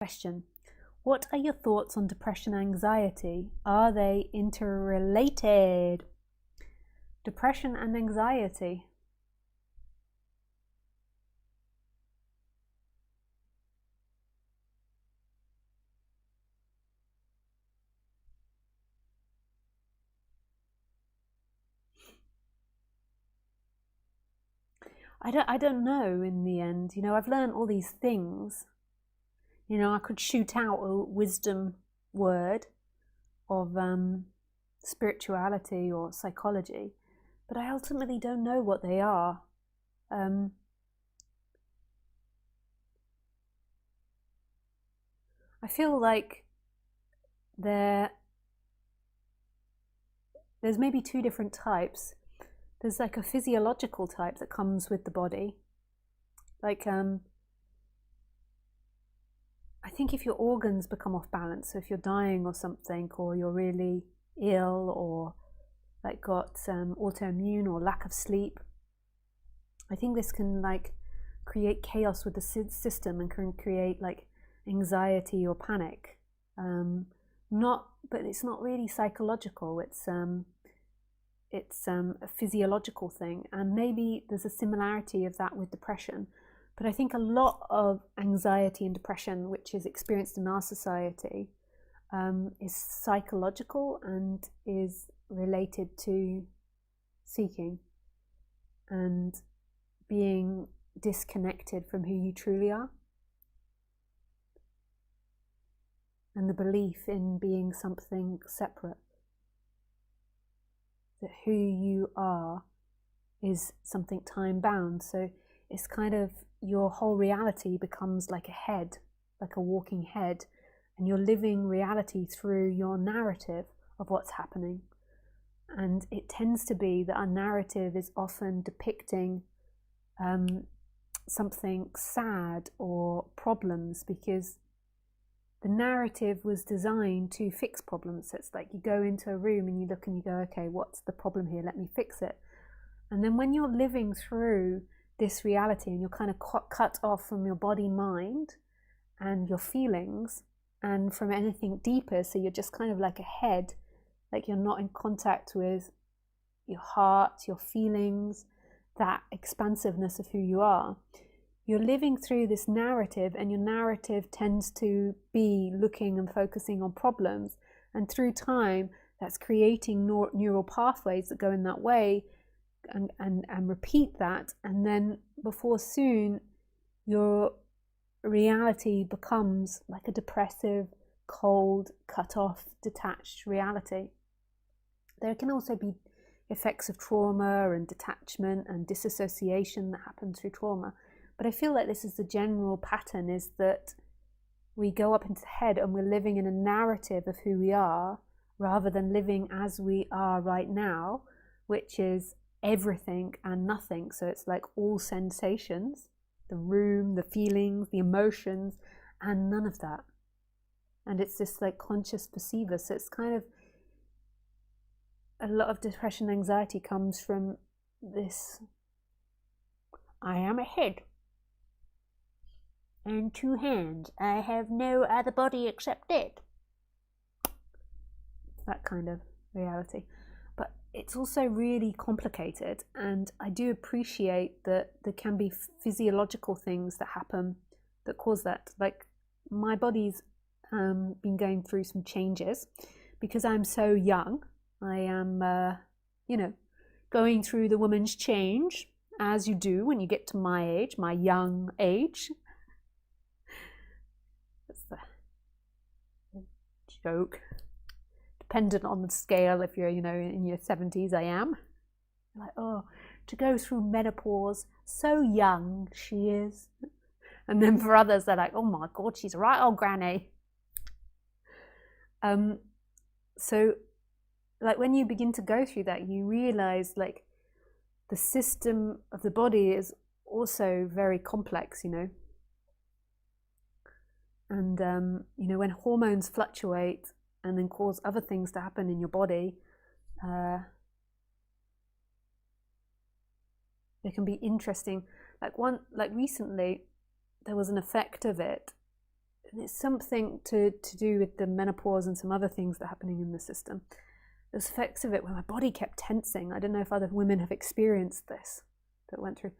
Question. What are your thoughts on depression and anxiety? Are they interrelated? Depression and anxiety. I don't know in the end. You know, I've learned all these things. You know, I could shoot out a wisdom word of spirituality or psychology, but I ultimately don't know what they are. I feel like there's maybe two different types. There's like a physiological type that comes with the body. Like, I think if your organs become off balance, so if you're dying or something, or you're really ill, or like got autoimmune or lack of sleep, I think this can like create chaos with the system and can create like anxiety or panic. But it's not really psychological. It's a physiological thing, and maybe there's a similarity of that with depression. But I think a lot of anxiety and depression, which is experienced in our society, is psychological and is related to seeking and being disconnected from who you truly are, and the belief in being something separate. That who you are is something time bound. So it's kind of your whole reality becomes like a head, like a walking head, and you're living reality through your narrative of what's happening. And it tends to be that our narrative is often depicting something sad or problems, because the narrative was designed to fix problems. So it's like you go into a room and you look and you go, okay, what's the problem here? Let me fix it. And then when you're living through this reality and you're kind of cut off from your body, mind, and your feelings, and from anything deeper, so you're just kind of like a head, like you're not in contact with your heart, your feelings, that expansiveness of who you are. You're living through this narrative, and your narrative tends to be looking and focusing on problems, and through time that's creating neural pathways that go in that way and repeat that, and then before soon your reality becomes like a depressive, cold, cut off, detached reality. There can also be effects of trauma and detachment and disassociation that happen through trauma. But I feel like this is the general pattern, is that we go up into the head and we're living in a narrative of who we are, rather than living as we are right now, which is everything and nothing. So it's like all sensations, the room, the feelings, the emotions, and none of that. And it's this like conscious perceiver. So it's kind of, a lot of depression and anxiety comes from this, I am a head and two hands, I have no other body except it. That kind of reality. But it's also really complicated, and I do appreciate that there can be physiological things that happen that cause that. Like, my body's been going through some changes because I'm so young. I am, going through the woman's change, as you do when you get to my age, my young age. That's the joke. Dependent on the scale, if you're, in your 70s, I am. Like, oh, to go through menopause, so young she is. And then for others, they're like, oh my God, she's a right old granny. So, like, when you begin to go through that, you realize, like, the system of the body is also very complex, And, when hormones fluctuate and then cause other things to happen in your body, there can be interesting. Like recently, there was an effect of it and it's something to do with the menopause and some other things that are happening in the system. There's effects of it where my body kept tensing. I don't know if other women have experienced this that went through.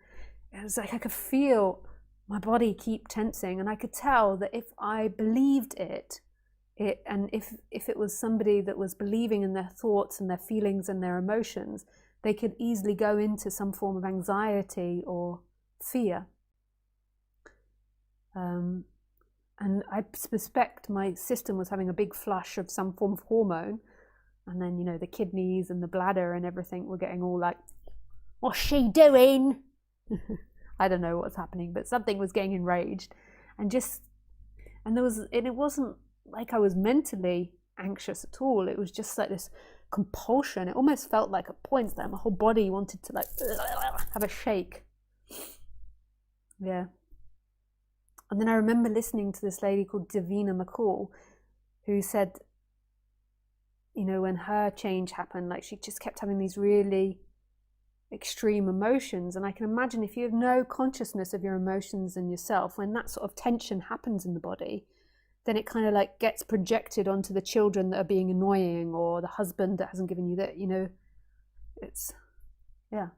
It was like I could feel my body keep tensing, and I could tell that if I believed and if it was somebody that was believing in their thoughts and their feelings and their emotions, they could easily go into some form of anxiety or fear. And I suspect my system was having a big flush of some form of hormone, and then, you know, the kidneys and the bladder and everything were getting all like, what's she doing? I don't know what's happening, but something was getting enraged, and it wasn't like I was mentally anxious at all. It was just like this compulsion. It almost felt like at points that my whole body wanted to like have a shake. Yeah. And then I remember listening to this lady called Davina McCall, who said, you know, when her change happened, like she just kept having these really extreme emotions. And I can imagine if you have no consciousness of your emotions and yourself, when that sort of tension happens in the body, then it kind of like gets projected onto the children that are being annoying, or the husband that hasn't given you that, you know, it's, yeah.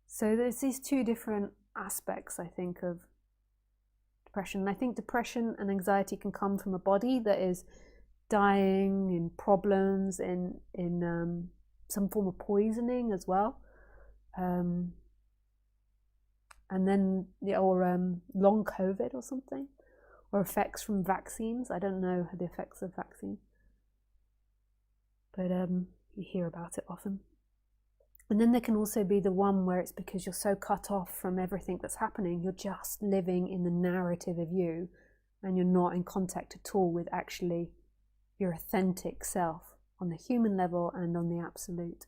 So there's these two different aspects, I think, of depression. And I think depression and anxiety can come from a body that is dying in problems, in some form of poisoning as well. And then, or long COVID or something. Or effects from vaccines. I don't know the effects of vaccines, but you hear about it often. And then there can also be the one where it's because you're so cut off from everything that's happening, you're just living in the narrative of you, and you're not in contact at all with actually your authentic self on the human level and on the absolute.